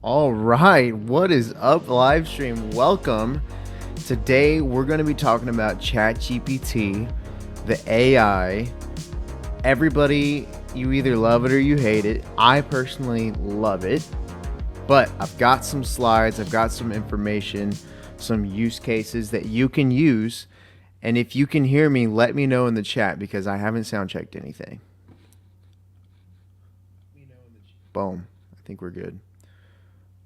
All right, what is up, live stream? Welcome. Today we're going to be talking about ChatGPT, the AI. Everybody, you either love it or you hate it. I personally love it, but I've got some slides, I've got some information, some use cases that you can use. And if you can hear me, let me know in the chat because I haven't sound checked anything. Boom. I think we're good.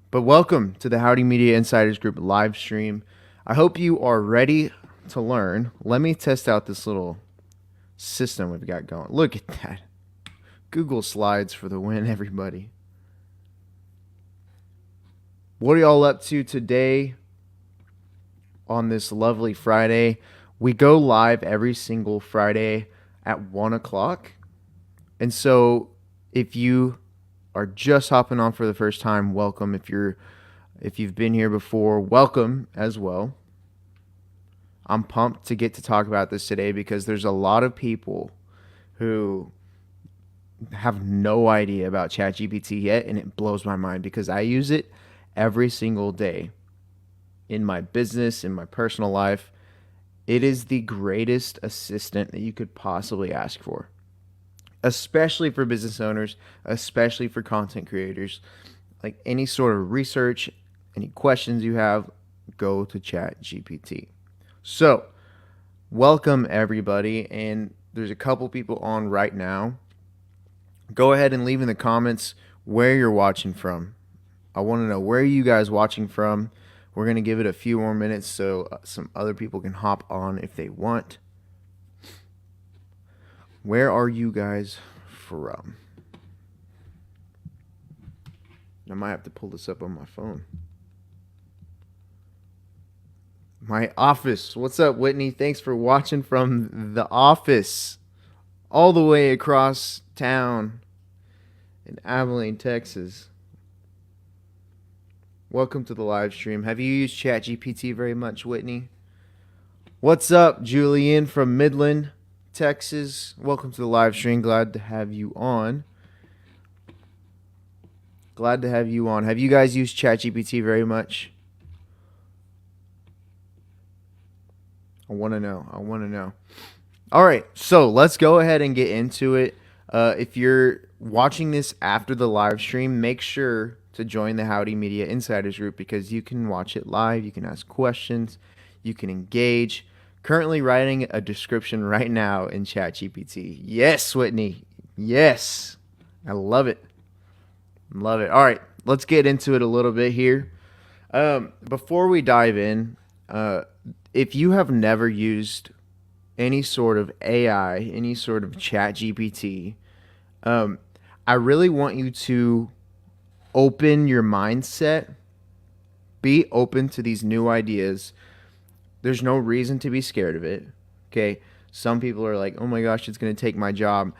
But welcome to the Howdy Media Insiders Group live stream. I hope you are ready to learn. Let me test out this little system we've got going. Look at that. Google Slides for the win, everybody. What are y'all up to today on this lovely Friday? We go live every single Friday at 1 o'clock. And so if you are just hopping on for the first time, welcome. If you've been here before, welcome as well. I'm pumped to get to talk about this today because there's a lot of people who have no idea about ChatGPT yet, and it blows my mind because I use it every single day in my business, in my personal life. It is the greatest assistant that you could possibly ask for, especially for business owners, especially for content creators. Like any sort of research, any questions you have, go to ChatGPT. So, welcome everybody, and there's a couple people on right now. Go ahead and leave in the comments where you're watching from. I want to know where are you guys watching from. We're going to give it a few more minutes so some other people can hop on if they want. Where are you guys from? I might have to pull this up on my phone. My office. What's up, Whitney? Thanks for watching from the office all the way across town in Abilene, Texas. Welcome to the live stream. Have you used ChatGPT very much, Whitney? What's up, Julian from Midland, Texas? Welcome to the live stream. Glad to have you on. Glad to have you on. Have you guys used ChatGPT very much? I want to know. All right, so let's go ahead and get into it. If you're watching this after the live stream, make sure to join the Howdy Media Insiders Group because you can watch it live. You can ask questions. You can engage. Currently writing a description right now in ChatGPT. Yes, Whitney. Yes. I love it. Love it. All right, let's get into it a little bit here. Before we dive in, if you have never used any sort of AI, any sort of ChatGPT, I really want you to open your mindset. Be open to these new ideas. There's no reason to be scared of it. Okay. Some people are like, oh my gosh, it's going to take my job.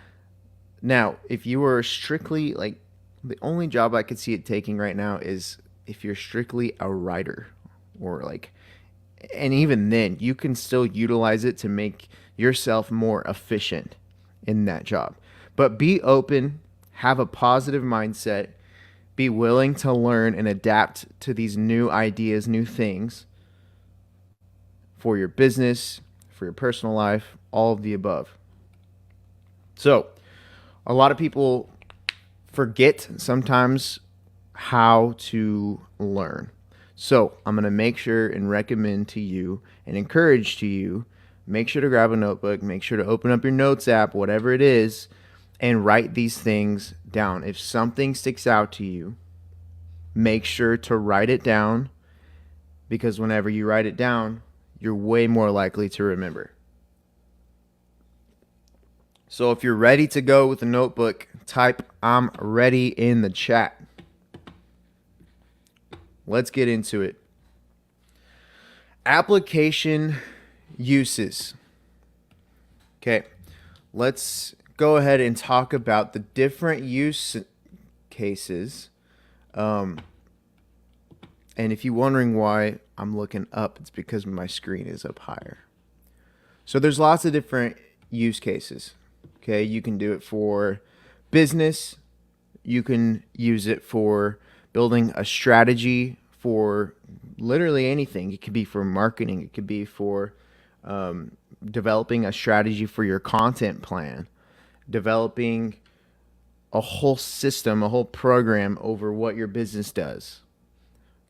Now, if you were strictly like, the only job I could see it taking right now is if you're strictly a writer or like, and even then you can still utilize it to make yourself more efficient in that job. But be open, have a positive mindset, be willing to learn and adapt to these new ideas, new things for your business, for your personal life, all of the above. So, a lot of people forget sometimes how to learn. So, I'm going to make sure and recommend to you and encourage to you, make sure to grab a notebook, make sure to open up your notes app, whatever it is, and write these things down. If something sticks out to you, make sure to write it down because whenever you write it down, you're way more likely to remember. So if you're ready to go with a notebook, type "I'm ready" in the chat. Let's get into it. Application uses. Okay, let's go ahead and talk about the different use cases. And if you're wondering why I'm looking up, it's because my screen is up higher. So there's lots of different use cases. Okay, you can do it for business. You can use it for building a strategy for literally anything. It could be for marketing. It could be for developing a strategy for your content plan, developing a whole system, a whole program over what your business does.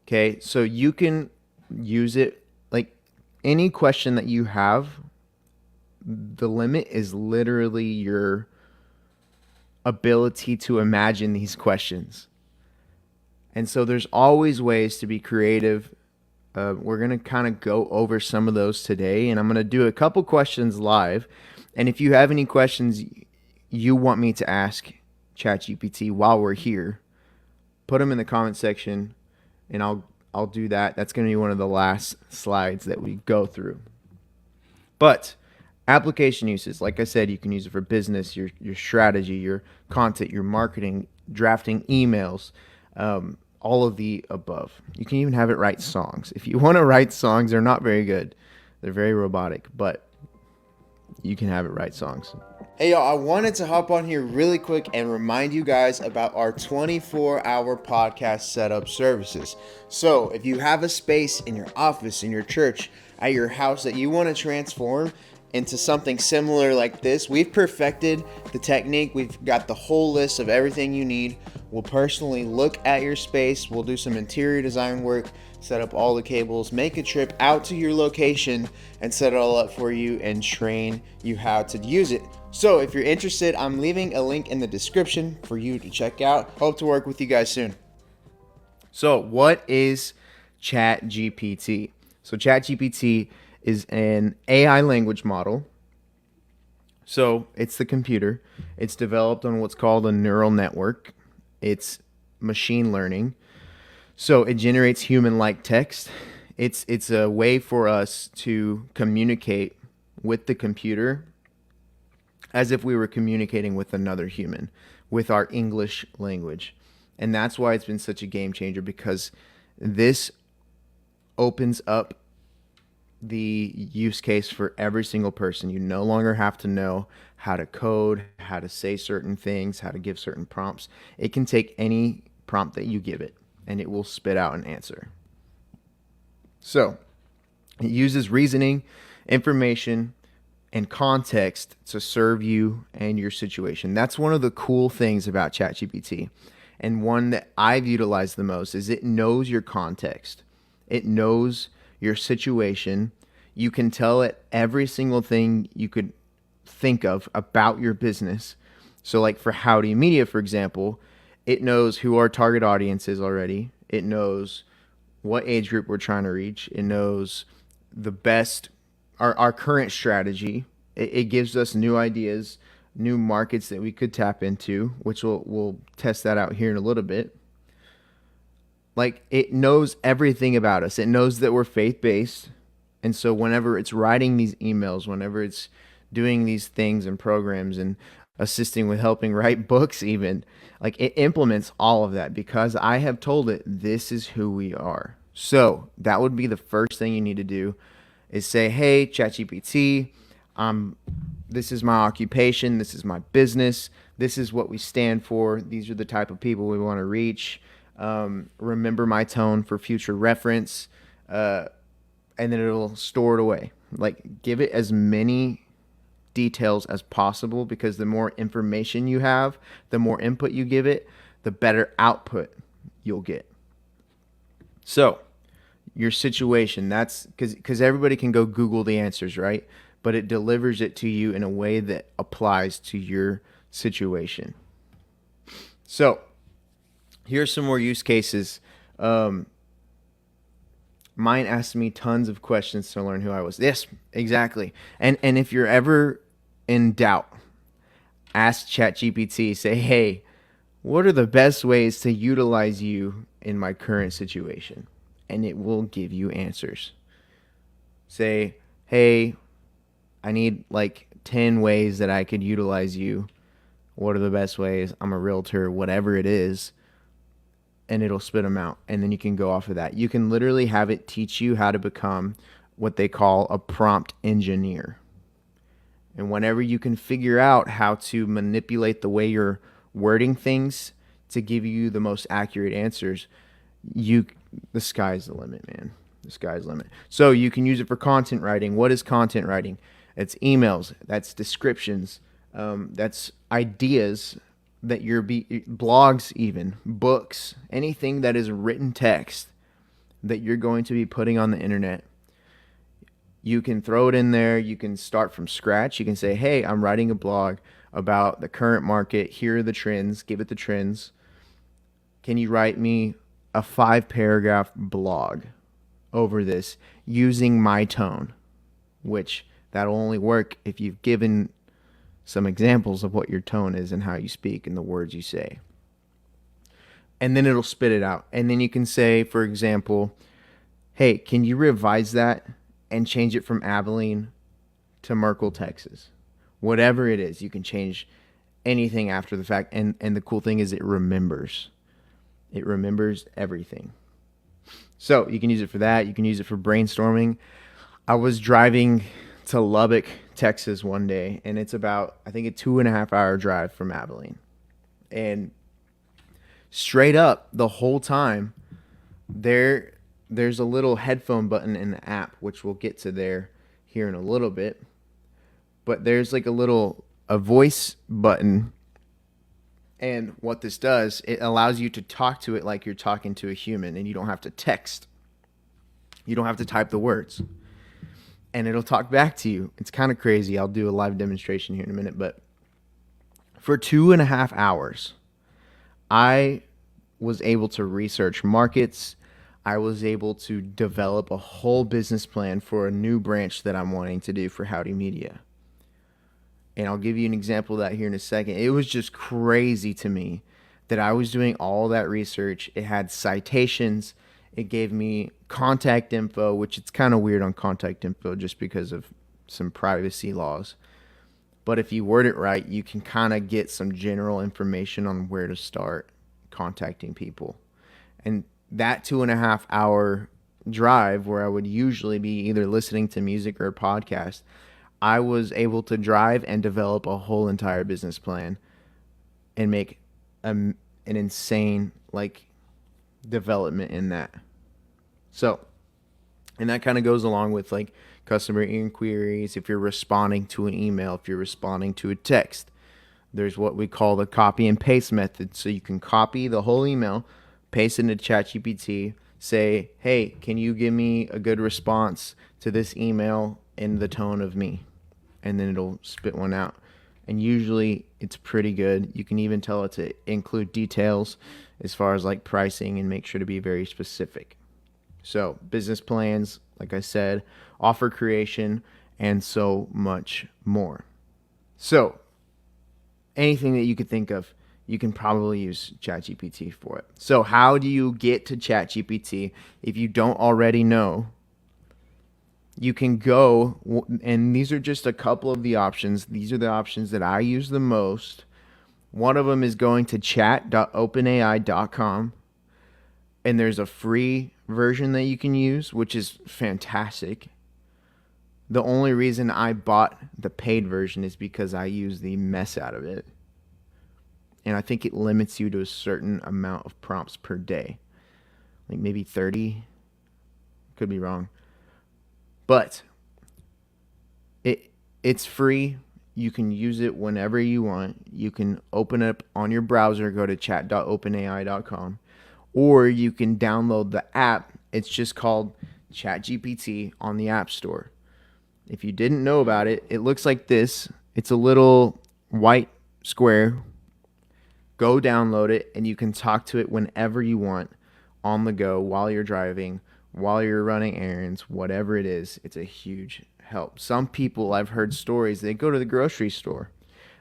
Okay, so you can use it like any question that you have. The limit is literally your ability to imagine these questions. And so there's always ways to be creative. We're going to kind of go over some of those today, and I'm going to do a couple questions live. And if you have any questions you want me to ask ChatGPT while we're here, put them in the comment section, and I'll do that. That's going to be one of the last slides that we go through. But application uses, like I said, you can use it for business, your strategy, your content, your marketing, drafting emails, all of the above. You can even have it write songs. If you want to write songs, they're not very good. They're very robotic, but you can have it write songs. Hey y'all, I wanted to hop on here really quick and remind you guys about our 24-hour podcast setup services. So if you have a space in your office, in your church, at your house that you want to transform into something similar like this, we've perfected the technique. We've got the whole list of everything you need. We'll personally look at your space. We'll do some interior design work, set up all the cables, make a trip out to your location and set it all up for you and train you how to use it. So if you're interested, I'm leaving a link in the description for you to check out. Hope to work with you guys soon. So what is ChatGPT? So ChatGPT is an AI language model. So it's the computer. It's developed on what's called a neural network. It's machine learning. So it generates human-like text. It's a way for us to communicate with the computer as if we were communicating with another human, with our English language. And that's why it's been such a game changer, because this opens up the use case for every single person. You no longer have to know how to code, how to say certain things, how to give certain prompts. It can take any prompt that you give it, and it will spit out an answer. So it uses reasoning, information, and context to serve you and your situation. That's one of the cool things about ChatGPT, and one that I've utilized the most is it knows your context. It knows your situation. You can tell it every single thing you could think of about your business. So like for Howdy Media, for example, it knows who our target audience is already. It knows what age group we're trying to reach. It knows the best, our current strategy. It gives us new ideas, new markets that we could tap into, which we'll test that out here in a little bit. Like, it knows everything about us. It knows that we're faith-based. And so whenever it's writing these emails, whenever it's doing these things and programs and assisting with helping write books even, like, it implements all of that because I have told it this is who we are. So that would be the first thing you need to do is say, hey, ChatGPT, this is my occupation. This is my business. This is what we stand for. These are the type of people we want to reach. Remember my tone for future reference, and then it'll store it away. Like, give it as many details as possible, because the more information you have, the more input you give it, the better output you'll get. So your situation, that's because everybody can go Google the answers, right? But it delivers it to you in a way that applies to your situation. So here's some more use cases. Mine asked me tons of questions to learn who I was. Yes, exactly. And if you're ever in doubt, ask ChatGPT. Say, hey, what are the best ways to utilize you in my current situation? And it will give you answers. Say, hey, I need like 10 ways that I could utilize you. What are the best ways? I'm a realtor, whatever it is. And it'll spit them out. And then you can go off of that. You can literally have it teach you how to become what they call a prompt engineer. And whenever you can figure out how to manipulate the way you're wording things to give you the most accurate answers, you the sky's the limit, man. The sky's the limit. So you can use it for content writing. What is content writing? It's emails, that's descriptions, that's ideas that blogs, even books, anything that is written text that you're going to be putting on the internet. You can throw it in there. You can start from scratch. You can say, hey, I'm writing a blog about the current market. Here are the trends. Give it the trends. Can you write me a 5-paragraph blog over this using my tone? Which that'll only work if you've given some examples of what your tone is and how you speak and the words you say. And then it'll spit it out. And then you can say, for example, hey, can you revise that and change it from Abilene to Merkel, Texas? Whatever it is, you can change anything after the fact. And the cool thing is it remembers. It remembers everything. So you can use it for that. You can use it for brainstorming. I was driving to Lubbock, Texas one day, and it's about, I think, a 2.5-hour drive from Abilene. And straight up the whole time, there's a little headphone button in the app, which we'll get to there here in a little bit. But there's like a voice button. And what this does, it allows you to talk to it like you're talking to a human, and you don't have to text. You don't have to type the words. And it'll talk back to you. It's kind of crazy. I'll do a live demonstration here in a minute. But for 2.5 hours, I was able to research markets. I was able to develop a whole business plan for a new branch that I'm wanting to do for Howdy Media. And I'll give you an example of that here in a second. It was just crazy to me that I was doing all that research. It had citations. It gave me contact info, which it's kind of weird on contact info just because of some privacy laws. But if you word it right, you can kind of get some general information on where to start contacting people. And that 2.5-hour drive, where I would usually be either listening to music or a podcast, I was able to drive and develop a whole entire business plan and make an insane development in that. So, and that kind of goes along with customer inquiries. If you're responding to an email, if you're responding to a text, there's what we call the copy and paste method. So you can copy the whole email, paste it into ChatGPT, say, hey, can you give me a good response to this email in the tone of me? And then it'll spit one out. And usually it's pretty good. You can even tell it to include details as far as pricing and make sure to be very specific. So business plans, like I said, offer creation, and so much more. So anything that you could think of, you can probably use ChatGPT for it. So how do you get to ChatGPT if you don't already know? You can go, and these are just a couple of the options. These are the options that I use the most. One of them is going to chat.openai.com, and there's a free version that you can use, which is fantastic. The only reason I bought the paid version is because I use the mess out of it. And I think it limits you to a certain amount of prompts per day. Maybe 30. Could be wrong. But it's free. You can use it whenever you want. You can open it up on your browser, go to chat.openai.com, or you can download the app. It's just called ChatGPT on the App Store. If you didn't know about it, it looks like this. It's a little white square. Go download it, and you can talk to it whenever you want, on the go, while you're driving, while you're running errands, whatever it is. It's a huge help. Some people, I've heard stories, they go to the grocery store.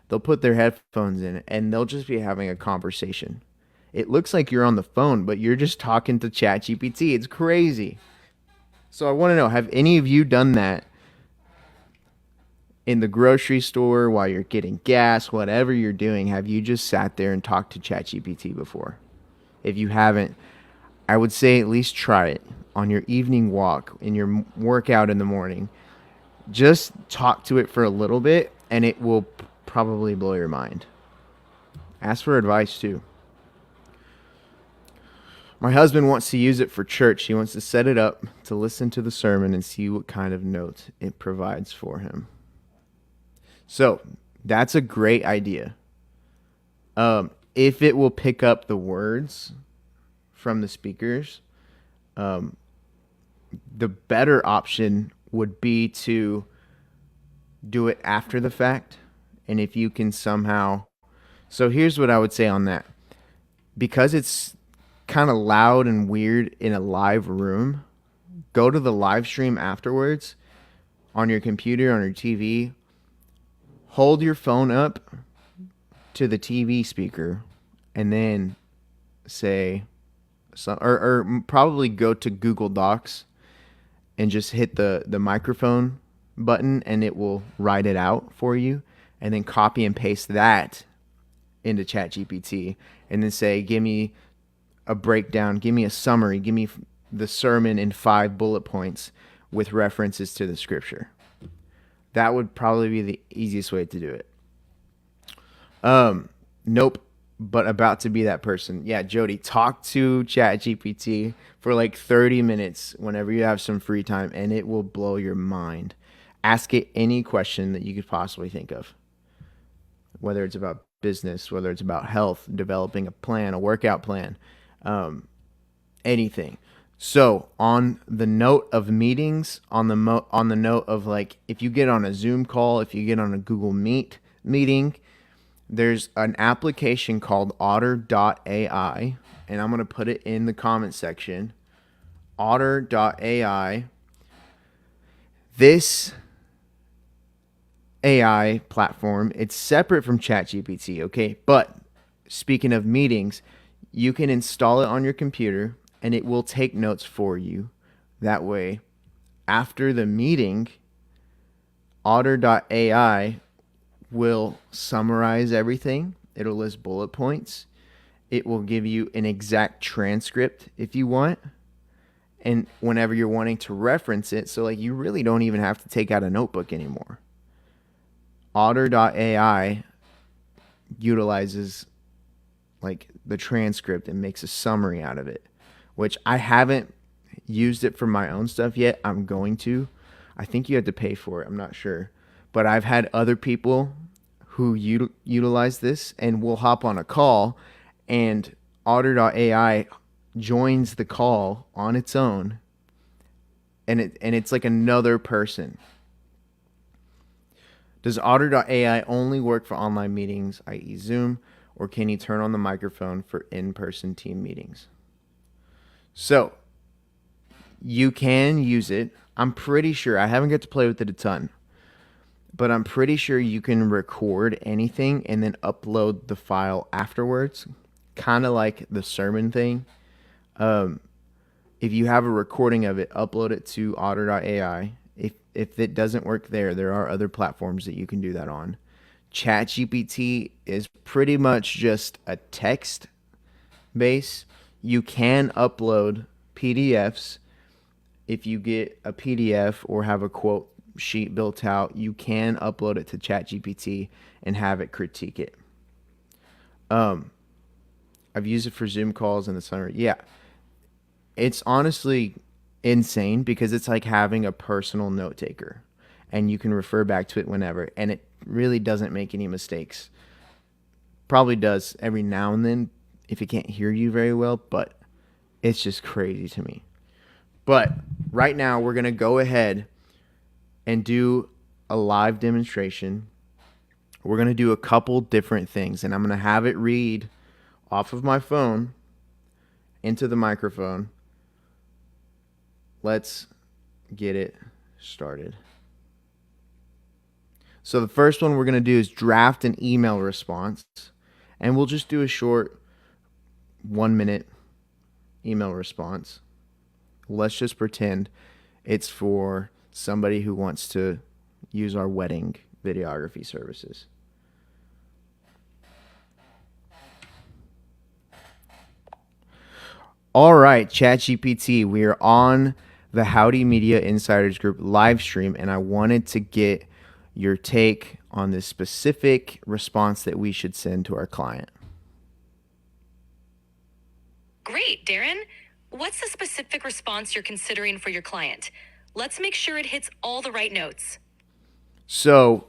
They'll put their headphones in, and they'll just be having a conversation. It looks like you're on the phone, but you're just talking to ChatGPT. It's crazy. So I want to know, have any of you done that in the grocery store while you're getting gas, whatever you're doing? Have you just sat there and talked to ChatGPT before? If you haven't, I would say at least try it on your evening walk, in your workout in the morning. Just talk to it for a little bit, and it will probably blow your mind. Ask for advice too. My husband wants to use it for church. He wants to set it up to listen to the sermon and see what kind of notes it provides for him. So that's a great idea. If it will pick up the words from the speakers, the better option would be to do it after the fact. And if you can somehow, so here's what I would say on that. Because it's kind of loud and weird in a live room, go to the live stream afterwards on your computer, on your TV, hold your phone up to the TV speaker, and then say, or probably go to Google Docs and just hit the microphone button and it will write it out for you, and then copy and paste that into ChatGPT and then say, give me a breakdown, give me a summary, give me the sermon in 5 bullet points with references to the scripture. That would probably be the easiest way to do it. Nope, but about to be that person. Yeah, Jody, talk to ChatGPT for like 30 minutes whenever you have some free time, and it will blow your mind. Ask it any question that you could possibly think of, whether it's about business, whether it's about health, developing a plan, a workout plan, anything. So on the note of meetings, on the note of like, if you get on a Zoom call, if you get on a Google Meet meeting, there's an application called Otter.ai, and I'm going to put it in the comment section. Otter.ai. This AI platform, it's separate from ChatGPT, okay? But speaking of meetings, you can install it on your computer and it will take notes for you. That way, after the meeting, Otter.ai will summarize everything. It'll list bullet points. It will give you an exact transcript if you want. And whenever you're wanting to reference it, so like you really don't even have to take out a notebook anymore. Otter.ai utilizes like the transcript and makes a summary out of it, which I haven't used it for my own stuff yet. I'm going to. I think you have to pay for it. I'm not sure. But I've had other people who utilize this, and we'll hop on a call and Otter.ai joins the call on its own, and it's like another person. Does Otter.ai only work for online meetings, i.e. Zoom, or can you turn on the microphone for in-person team meetings? So you can use it. I'm pretty sure, I haven't got to play with it a ton, but I'm pretty sure you can record anything and then upload the file afterwards, kind of like the sermon thing. If you have a recording of it, upload it to Otter.ai. If it doesn't work there are other platforms that you can do that on. ChatGPT is pretty much just a text base. You can upload PDFs. If you get a PDF or have a quote sheet built out, you can upload it to ChatGPT and have it critique it. I've used it for Zoom calls in the summer. Yeah, it's honestly insane because it's like having a personal note taker, and you can refer back to it whenever, and it really doesn't make any mistakes. Probably does every now and then if it can't hear you very well, but it's just crazy to me. But right now we're going to go ahead and do a live demonstration. We're going to do a couple different things, and I'm going to have it read off of my phone into the microphone. Let's get it started. So the first one we're going to do is draft an email response, and we'll just do a short 1-minute email response. Let's just pretend it's for somebody who wants to use our wedding videography services. All right, ChatGPT, we are on the Howdy Media Insiders Group live stream, and I wanted to get your take on this specific response that we should send to our client. Great, Darren. What's the specific response you're considering for your client? Let's make sure it hits all the right notes. So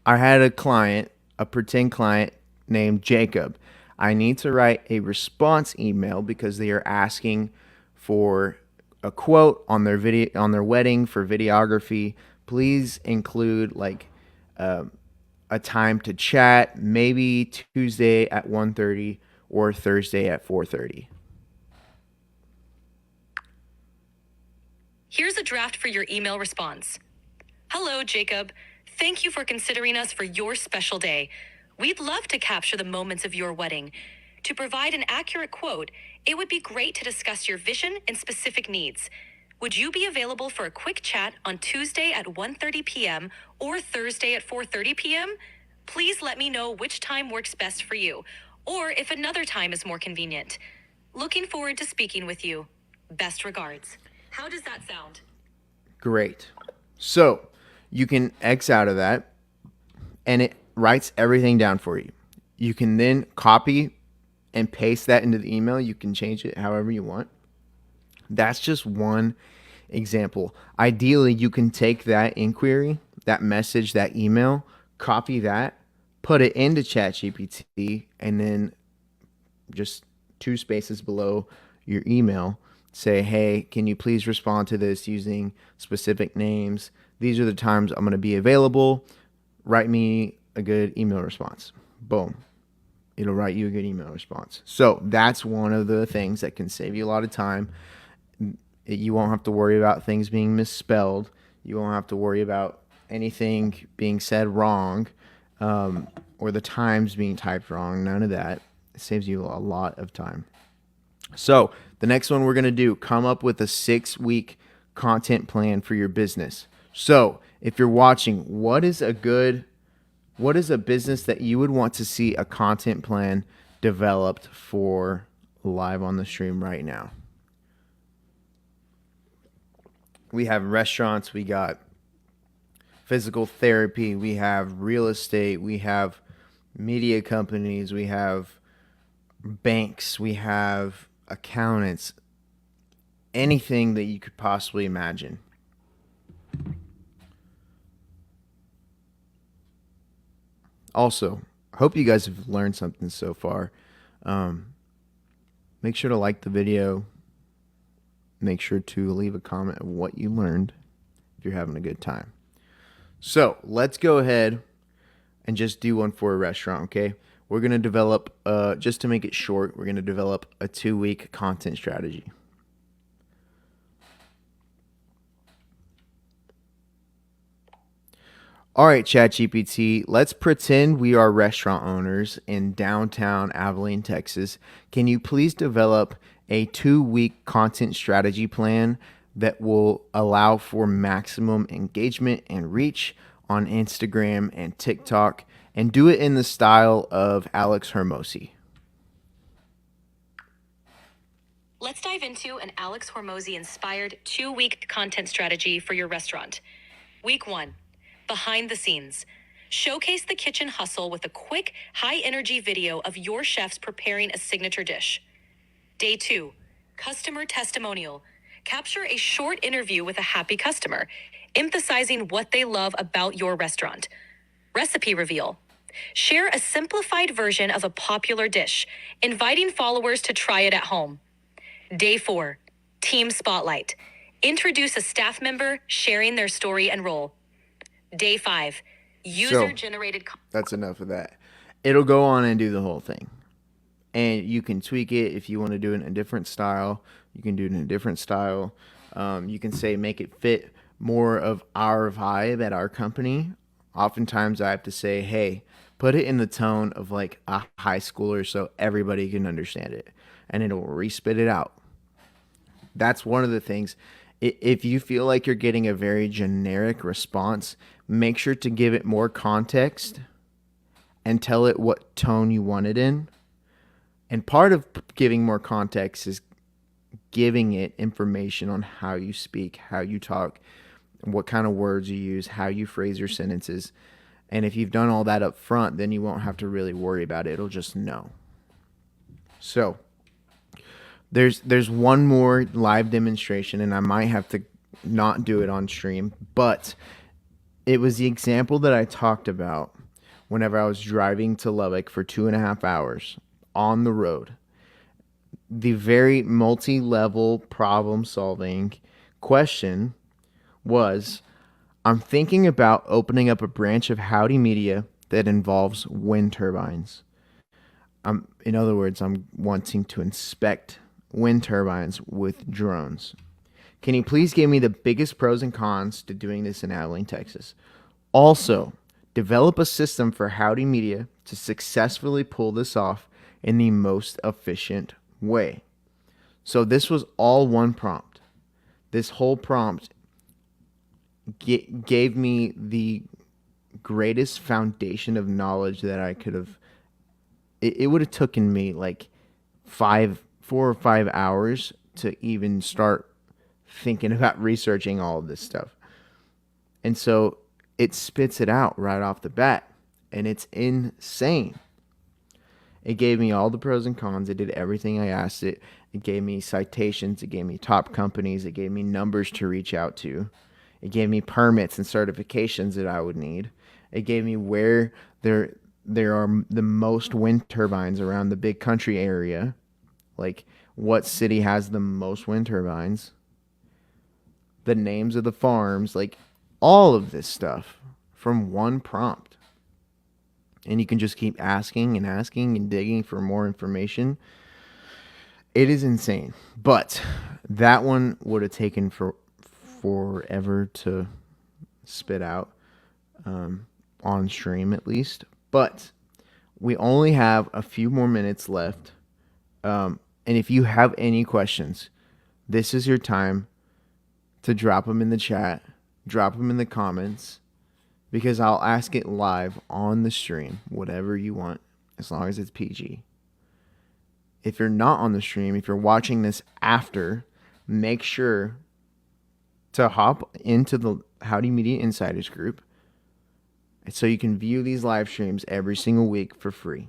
I had a client, a pretend client named Jacob. I need to write a response email because they are asking for a quote on their video on their wedding for videography. Please include like a time to chat, maybe Tuesday at 1:30 or Thursday at 4:30. Here's a draft for your email response. Hello, Jacob. Thank you for considering us for your special day. We'd love to capture the moments of your wedding. To provide an accurate quote, it would be great to discuss your vision and specific needs. Would you be available for a quick chat on Tuesday at 1:30 p.m. or Thursday at 4:30 p.m.? Please let me know which time works best for you, or if another time is more convenient. Looking forward to speaking with you. Best regards. How does that sound? Great. So you can X out of that and it writes everything down for you. You can then copy and paste that into the email. You can change it however you want. That's just one example. Ideally, you can take that inquiry, that message, that email, copy that, put it into ChatGPT, and then just two spaces below your email, say, hey, can you please respond to this using specific names? These are the times I'm going to be available. Write me a good email response. Boom. It'll write you a good email response. So that's one of the things that can save you a lot of time. You won't have to worry about things being misspelled. You won't have to worry about anything being said wrong, or the times being typed wrong. None of that. It saves you a lot of time. So the next one we're going to do, come up with a 6-week content plan for your business. So if you're watching, what is a business that you would want to see a content plan developed for live on the stream right now? We have restaurants, we got physical therapy, we have real estate, we have media companies, we have banks, we have accountants, anything that you could possibly imagine. Also, I hope you guys have learned something so far. Make sure to like the video. Make sure to leave a comment of what you learned if you're having a good time. So let's go ahead and just do one for a restaurant, okay? We're going to develop, just to make it short, we're going to develop a 2-week content strategy. All right, ChatGPT, let's pretend we are restaurant owners in downtown Abilene, Texas. Can you please develop a 2-week content strategy plan that will allow for maximum engagement and reach on Instagram and TikTok, and do it in the style of Alex Hormozi? Let's dive into an Alex Hormozi inspired 2-week content strategy for your restaurant. Week 1, behind the scenes. Showcase the kitchen hustle with a quick, high energy video of your chefs preparing a signature dish. Day 2, customer testimonial. Capture a short interview with a happy customer, emphasizing what they love about your restaurant. Recipe reveal. Share a simplified version of a popular dish, inviting followers to try it at home. Day 4, team spotlight. Introduce a staff member sharing their story and role. Day 5, user-generated. That's enough of that. It'll go on and do the whole thing. And you can tweak it if you want to do it in a different style. You can do it in a different style. You can say make it fit more of our vibe at our company. Oftentimes I have to say, hey, put it in the tone of like a high schooler so everybody can understand it. And it'll re-spit it out. That's one of the things. If you feel like you're getting a very generic response, make sure to give it more context and tell it what tone you want it in. And part of giving more context is giving it information on how you speak, how you talk, what kind of words you use, how you phrase your sentences. And if you've done all that up front, then you won't have to really worry about it. It'll just know. So There's one more live demonstration, and I might have to not do it on stream, but it was the example that I talked about whenever I was driving to Lubbock for 2.5 hours on the road. The very multi-level problem solving question was, I'm thinking about opening up a branch of Howdy Media that involves wind turbines. In other words, I'm wanting to inspect wind turbines with drones. Can you please give me the biggest pros and cons to doing this in Abilene, Texas? Also, develop a system for Howdy Media to successfully pull this off in the most efficient way. So this was all one prompt. This whole prompt gave me the greatest foundation of knowledge that I could have. It would have taken me like 4 or 5 hours to even start thinking about researching all of this stuff. And so it spits it out right off the bat, and it's insane. It gave me all the pros and cons. It did everything I asked it. It gave me citations. It gave me top companies. It gave me numbers to reach out to. It gave me permits and certifications that I would need. It gave me where there are the most wind turbines around the big country area. Like what city has the most wind turbines. The names of the farms. Like all of this stuff from one prompt. And you can just keep asking and digging for more information. It is insane. But that one would have taken forever to spit out, on stream at least. But we only have a few more minutes left. And if you have any questions, this is your time to drop them in the chat, drop them in the comments, because I'll ask it live on the stream, whatever you want, as long as it's PG. If you're not on the stream, if you're watching this after, make sure to hop into the Howdy Media Insiders group so you can view these live streams every single week for free.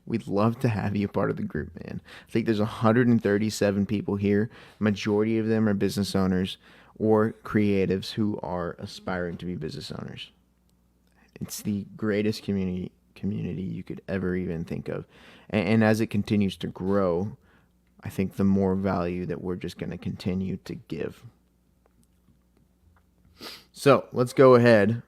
We'd love to have you a part of the group, man. I think there's 137 people here. Majority of them are business owners or creatives who are aspiring to be business owners. It's the greatest community you could ever even think of. And as it continues to grow, I think the more value that we're just going to continue to give. So let's go ahead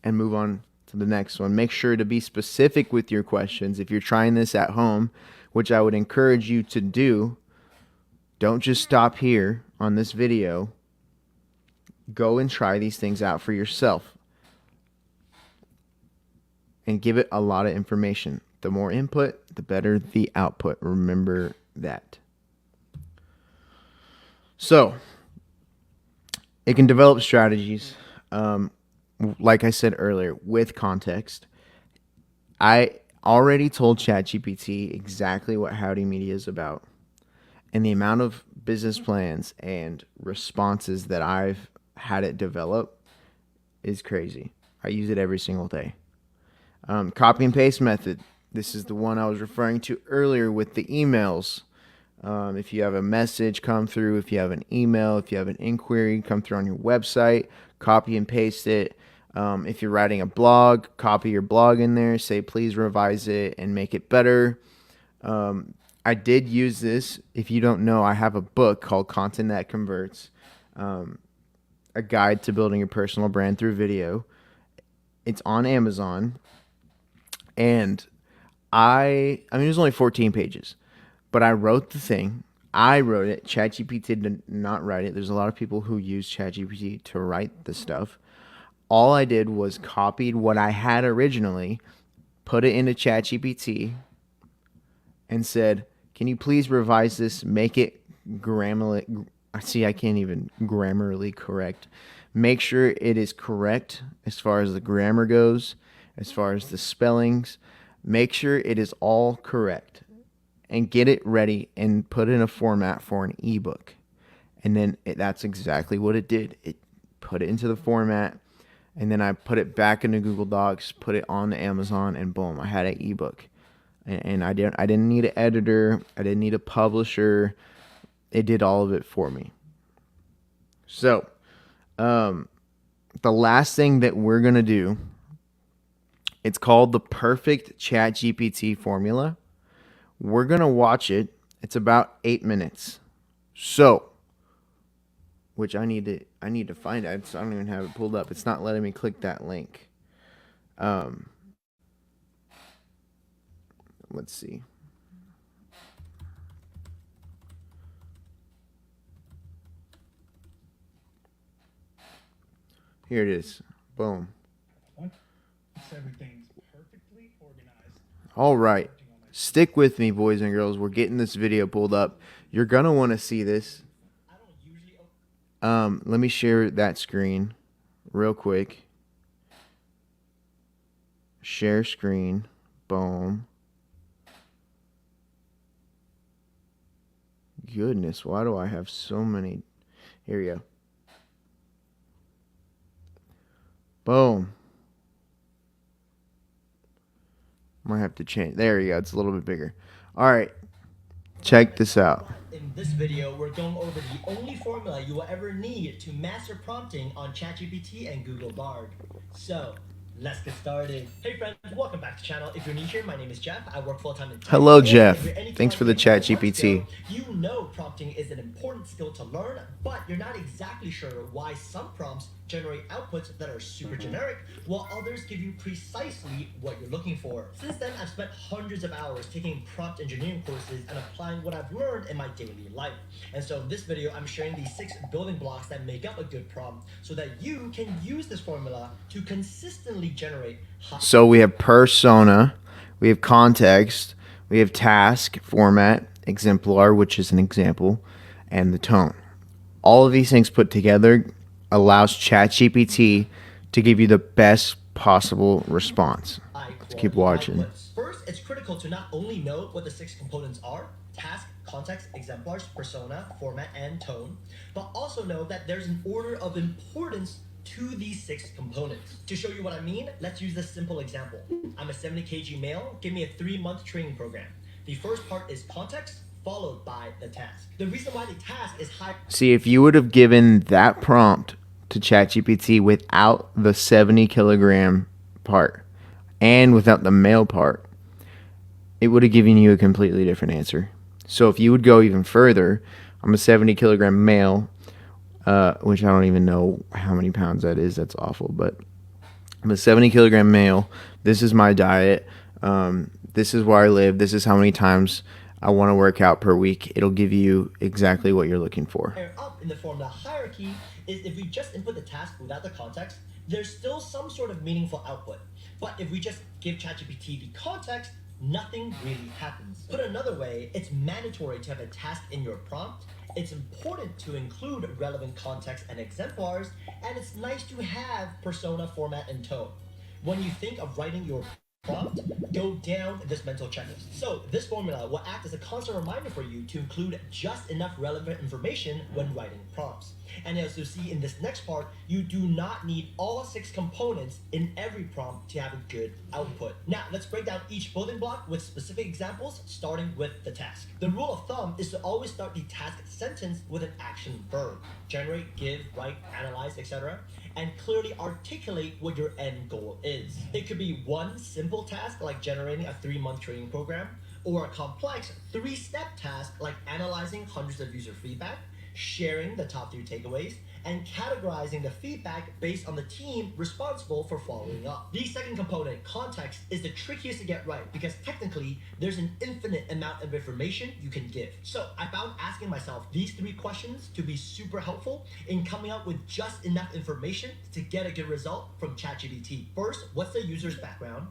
and move on to the next one. Make sure to be specific with your questions. If you're trying this at home, which I would encourage you to do, don't just stop here on this video. Go and try these things out for yourself and give it a lot of information. The more input, the better the output. Remember that. So, it can develop strategies, like I said earlier, with context. I already told ChatGPT exactly what Howdy Media is about. And the amount of business plans and responses that I've had it develop is crazy. I use it every single day. Copy and paste method. This is the one I was referring to earlier with the emails. If you have a message come through, if you have an email, if you have an inquiry come through on your website, copy and paste it. If you're writing a blog, copy your blog in there, say please revise it and make it better. I did use this. If you don't know, I have a book called Content That Converts, a guide to building your personal brand through video. It's on Amazon. And it was only 14 pages, but I wrote the thing. I wrote it. ChatGPT did not write it. There's a lot of people who use ChatGPT to write the stuff. All I did was copied what I had originally, put it into ChatGPT, and said, can you please revise this, make it grammarly, I can't even grammarly correct. Make sure it is correct as far as the grammar goes, as far as the spellings. Make sure it is all correct and get it ready and put in a format for an ebook. And then that's exactly what it did. It put it into the format, and then I put it back into Google Docs, put it on Amazon, and boom, I had an ebook. and I didn't need an editor. I didn't need a publisher. It did all of it for me. So, the last thing that we're gonna do, it's called the perfect ChatGPT formula. We're gonna watch it. It's about 8 minutes. So, which I need to find it. I don't even have it pulled up. It's not letting me click that link. Let's see. Here it is. Boom. Everything's perfectly organized. All right. Stick with me, boys and girls. We're getting this video pulled up. You're going to want to see this. Let me share that screen real quick. Share screen. Boom. Goodness, why do I have so many? Here we go. Boom. Might have to change. There you go. It's a little bit bigger. All right. Check this out. In this video, we're going over the only formula you will ever need to master prompting on ChatGPT and Google Bard. So, let's get started. Hey friends, welcome back to the channel. If you're new here, my name is Jeff. I work full-time in tech. Hello, Jeff. Thanks for the ChatGPT. You know prompting is an important skill to learn, but you're not exactly sure why some prompts generate outputs that are super generic, while others give you precisely what you're looking for. Since then, I've spent hundreds of hours taking prompt engineering courses and applying what I've learned in my daily life. And so in this video, I'm sharing the 6 building blocks that make up a good prompt so that you can use this formula to consistently generate So we have persona, we have context, we have task, format, exemplar, which is an example, and the tone. All of these things put together allows ChatGPT to give you the best possible response. Let's keep watching. First, it's critical to not only know what the 6 components are, task, context, exemplars, persona, format, and tone, but also know that there's an order of importance to these 6 components. To show you what I mean, let's use this simple example. I'm a 70 kg male, give me a 3-month training program. The first part is context, followed by the task. The reason why the task is high. See, if you would have given that prompt to ChatGPT without the 70 kilogram part and without the male part, it would have given you a completely different answer. So if you would go even further, I'm a 70 kilogram male, which I don't even know how many pounds that is. That's awful, but I'm a 70 kilogram male. This is my diet. This is where I live. This is how many times I want to work out per week. It'll give you exactly what you're looking for. Up in the formula hierarchy is if we just input the task without the context, there's still some sort of meaningful output. But if we just give ChatGPT the context, nothing really happens. Put another way, it's mandatory to have a task in your prompt. It's important to include relevant context and exemplars, and it's nice to have persona, format, and tone. When you think of writing your prompt, go down this mental checklist. So this formula will act as a constant reminder for you to include just enough relevant information when writing prompts. And as you'll see in this next part, you do not need all 6 components in every prompt to have a good output. Now, let's break down each building block with specific examples, starting with the task. The rule of thumb is to always start the task sentence with an action verb. Generate, give, write, analyze, etc. And clearly articulate what your end goal is. It could be one simple task like generating a 3-month training program, or a complex 3-step task like analyzing hundreds of user feedback, sharing the top 3 takeaways, and categorizing the feedback based on the team responsible for following up. The second component, context, is the trickiest to get right because technically there's an infinite amount of information you can give. So I found asking myself these 3 questions to be super helpful in coming up with just enough information to get a good result from ChatGPT. First, what's the user's background?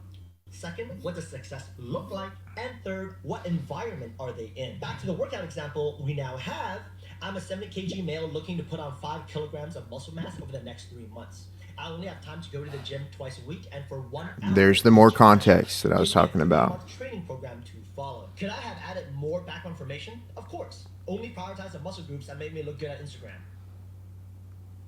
Second, what does success look like? And third, what environment are they in? Back to the workout example we now have. I'm a 70 kg male looking to put on 5 kilograms of muscle mass over the next 3 months. I only have time to go to the gym twice a week, and for 1 hour. There's the more context that I was talking about. Training program to follow. Could I have added more background information? Of course. Only prioritize the muscle groups that make me look good at Instagram.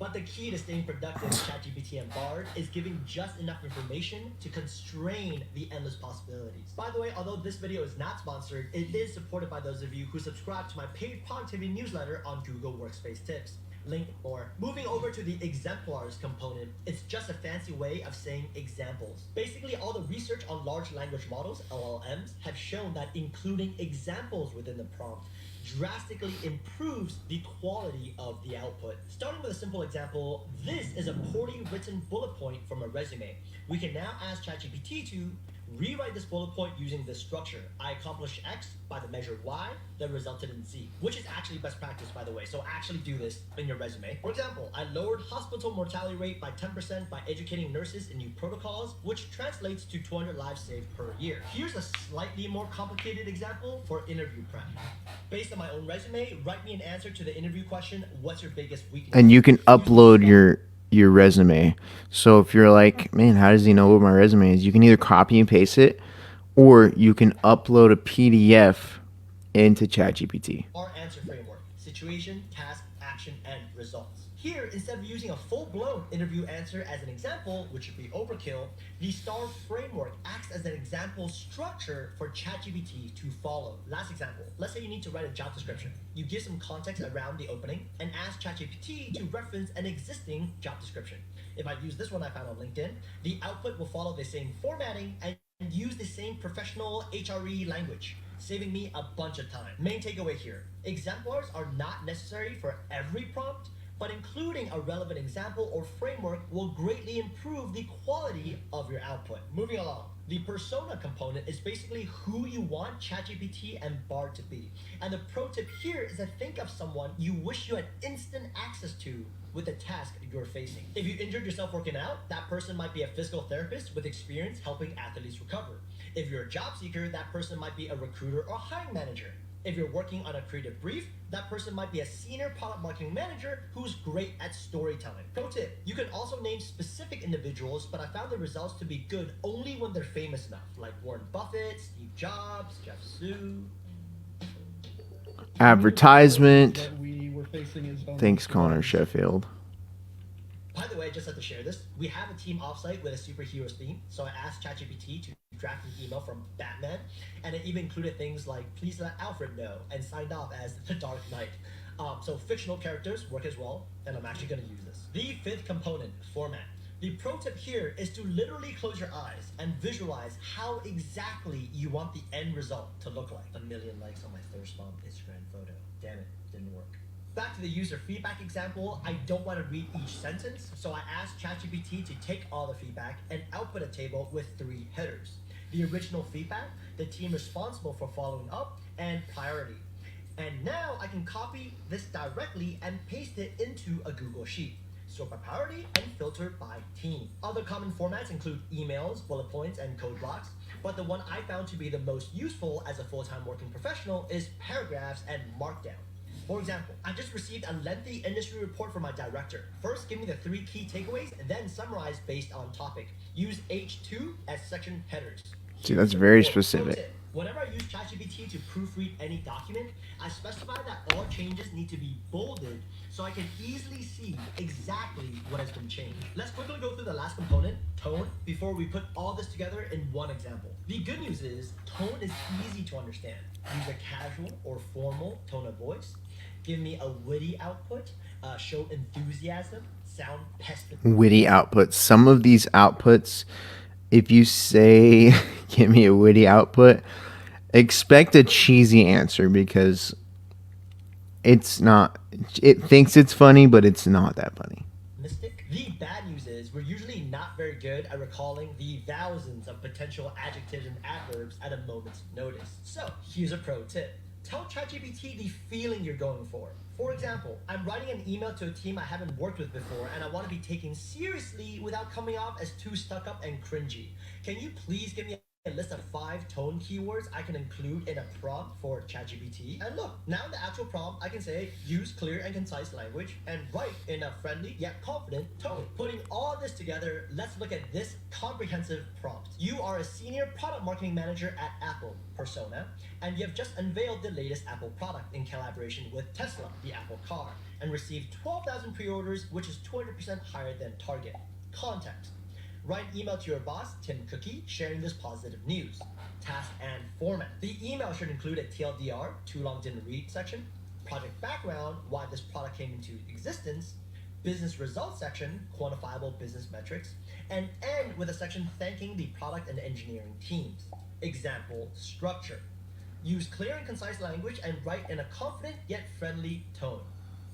But the key to staying productive with ChatGPT and Bard is giving just enough information to constrain the endless possibilities. By the way, although this video is not sponsored, it is supported by those of you who subscribe to my paid productivity newsletter on Google Workspace Tips. Link more. Moving over to the exemplars component, it's just a fancy way of saying examples. Basically, all the research on large language models, LLMs, have shown that including examples within the prompt drastically improves the quality of the output. Starting with a simple example, this is a poorly written bullet point from a resume. We can now ask ChatGPT to rewrite this bullet point using this structure. I accomplished X by the measure Y that resulted in Z, which is actually best practice, by the way. So actually do this in your resume. For example, I lowered hospital mortality rate by 10% by educating nurses in new protocols, which translates to 200 lives saved per year. Here's a slightly more complicated example for interview prep. Based on my own resume, write me an answer to the interview question, what's your biggest weakness? And you can upload your resume. So if you're like, man, how does he know what my resume is? You can either copy and paste it, or you can upload a PDF into ChatGPT. Our answer framework: situation, task, action, and results. Here, instead of using a full-blown interview answer as an example, which would be overkill, the STAR framework acts as an example structure for ChatGPT to follow. Last example, let's say you need to write a job description. You give some context around the opening and ask ChatGPT to reference an existing job description. If I use this one I found on LinkedIn, the output will follow the same formatting and use the same professional HRE language, saving me a bunch of time. Main takeaway here: exemplars are not necessary for every prompt, but including a relevant example or framework will greatly improve the quality of your output. Moving along, the persona component is basically who you want ChatGPT and Bard to be. And the pro tip here is to think of someone you wish you had instant access to with the task you're facing. If you injured yourself working out, that person might be a physical therapist with experience helping athletes recover. If you're a job seeker, that person might be a recruiter or hiring manager. If you're working on a creative brief, that person might be a senior product marketing manager who's great at storytelling. Pro tip: you can also name specific individuals, but I found the results to be good only when they're famous enough, like Warren Buffett, Steve Jobs, Jeff Sue. Advertisement. That we were facing is Thanks, Connor Sheffield. By the way, I just had to share this. We have a team offsite with a superheroes theme, so I asked ChatGPT to draft an email from Batman, and it even included things like "please let Alfred know" and signed off as the Dark Knight. So fictional characters work as well, and I'm actually going to use this. The fifth component: format. The pro tip here is to literally close your eyes and visualize how exactly you want the end result to look like. 1 million likes on my thirst bomb Instagram photo. Damn it, didn't work. Back to the user feedback example, I don't want to read each sentence, so I asked ChatGPT to take all the feedback and output a table with 3 headers: the original feedback, the team responsible for following up, and priority. And now I can copy this directly and paste it into a Google Sheet. Sort by priority and filter by team. Other common formats include emails, bullet points, and code blocks, but the one I found to be the most useful as a full-time working professional is paragraphs and markdown. For example, I just received a lengthy industry report from my director. First, give me the 3 key takeaways, and then summarize based on topic. Use H2 as section headers. See, that's very specific. Whenever I use ChatGPT to proofread any document, I specify that all changes need to be bolded so I can easily see exactly what has been changed. Let's quickly go through the last component, tone, before we put all this together in one example. The good news is tone is easy to understand. Use a casual or formal tone of voice. Give me a witty output, show enthusiasm, sound pessimistic. Witty outputs. Some of these outputs, if you say, give me a witty output, expect a cheesy answer because it's not, it thinks it's funny, but it's not that funny. The bad news is we're usually not very good at recalling the thousands of potential adjectives and adverbs at a moment's notice. So here's a pro tip. Tell ChatGPT the feeling you're going for. For example, I'm writing an email to a team I haven't worked with before and I want to be taken seriously without coming off as too stuck up and cringy. Can you please give me a list of 5 tone keywords I can include in a prompt for ChatGPT. And look, now in the actual prompt, I can say use clear and concise language and write in a friendly yet confident tone. Putting all this together, let's look at this comprehensive prompt. You are a senior product marketing manager at Apple, persona, and you have just unveiled the latest Apple product in collaboration with Tesla, the Apple car, and received 12,000 pre-orders, which is 200% higher than target. Context. Write an email to your boss, Tim Cookie, sharing this positive news. Task and format. The email should include a TLDR, too long didn't read section, project background, why this product came into existence, business results section, quantifiable business metrics, and end with a section thanking the product and engineering teams. Example structure. Use clear and concise language and write in a confident yet friendly tone.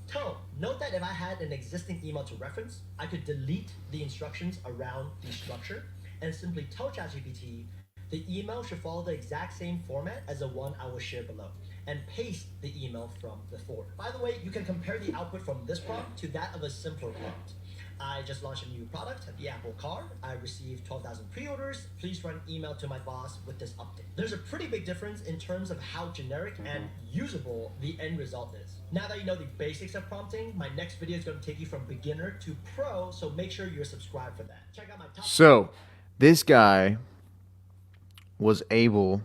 Tone. Note that if I had an existing email to reference, I could delete the instructions around the structure and simply tell ChatGPT the email should follow the exact same format as the one I will share below, and paste the email from before. By the way, you can compare the output from this prompt to that of a simpler prompt. I just launched a new product, the Apple car. I received 12,000 pre-orders. Please write an email to my boss with this update. There's a pretty big difference in terms of how generic and usable the end result is. Now that you know the basics of prompting, my next video is going to take you from beginner to pro, so make sure you're subscribed for that. Check out my top. So this guy was able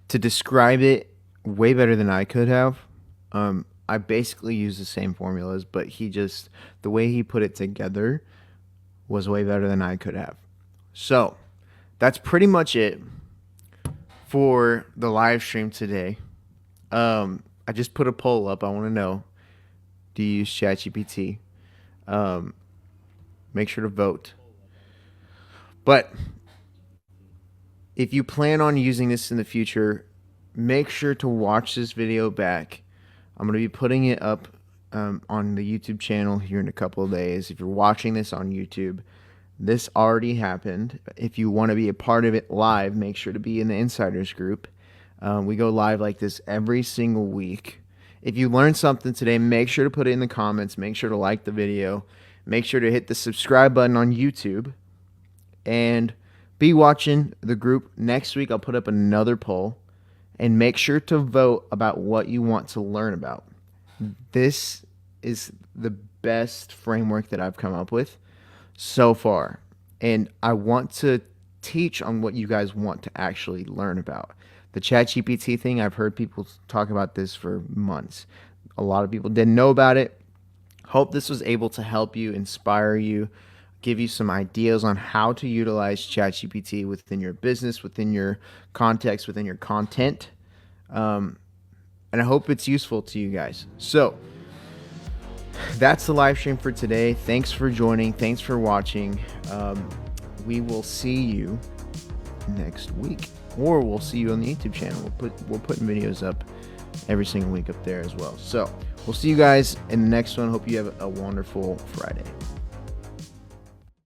to describe it way better than I could have. I basically used the same formulas, but the way he put it together was way better than I could have. So that's pretty much it for the live stream today. I just put a poll up. I want to know, do you use ChatGPT? Make sure to vote. But if you plan on using this in the future, make sure to watch this video back. I'm going to be putting it up on the YouTube channel here in a couple of days. If you're watching this on YouTube, this already happened. If you want to be a part of it live, make sure to be in the Insiders group. We go live like this every single week. If you learned something today, make sure to put it in the comments. Make sure to like the video. Make sure to hit the subscribe button on YouTube. And be watching the group. Next week, I'll put up another poll. And make sure to vote about what you want to learn about. This is the best framework that I've come up with so far. And I want to teach on what you guys want to actually learn about. The ChatGPT thing, I've heard people talk about this for months. A lot of people didn't know about it. Hope this was able to help you, inspire you, give you some ideas on how to utilize ChatGPT within your business, within your context, within your content. And I hope it's useful to you guys. So that's the live stream for today. Thanks for joining. Thanks for watching. We will see you next week, or we'll see you on the YouTube channel. We're putting videos up every single week up there as well. So we'll see you guys in the next one. Hope you have a wonderful Friday.